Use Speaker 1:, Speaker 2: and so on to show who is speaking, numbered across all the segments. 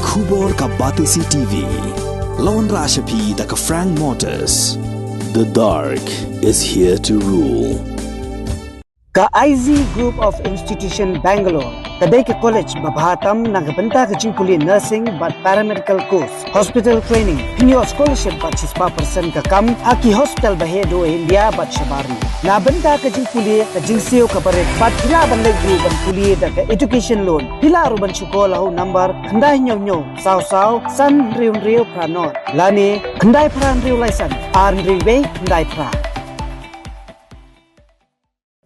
Speaker 1: Kubor ka Batisi TV. Lawan Rashapi da ka Frank Motors. The dark is here to rule.
Speaker 2: Ka IZ Group of Institution Bangalore. Kadai ke college babhatam nagabanta ke jingkuli nursing but paramedical course, hospital training, pinyo scholarship but 6% ka kam, aki hospital bahedo India but shabarni. Nabanta ke jingkuli ke jingsio ka paret but pila bandai group ban kuli da ke education loan. Pila aruban chukola hu number khandai nyo saw san riu pranot. Lani khandai pran riu laisan ar riwe khandai pra.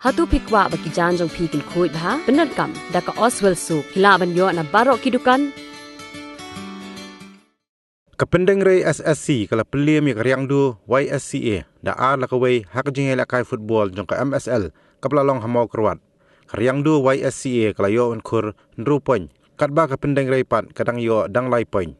Speaker 3: Hatu pikwa bagi janjong pikil kuit ha benar kam daka Oswell su hilaban yo na barok kidukan
Speaker 4: ka Pyndengrei SSC kala Pynliem ya Riangdo YSCA da la kawai hak jingela kai football jong ka MSL kaplalong hamau kerwat ka Riangdo YSCA kala yo unkur ndru poin katba ka Pyndengrei pat kadang yo dang lai poin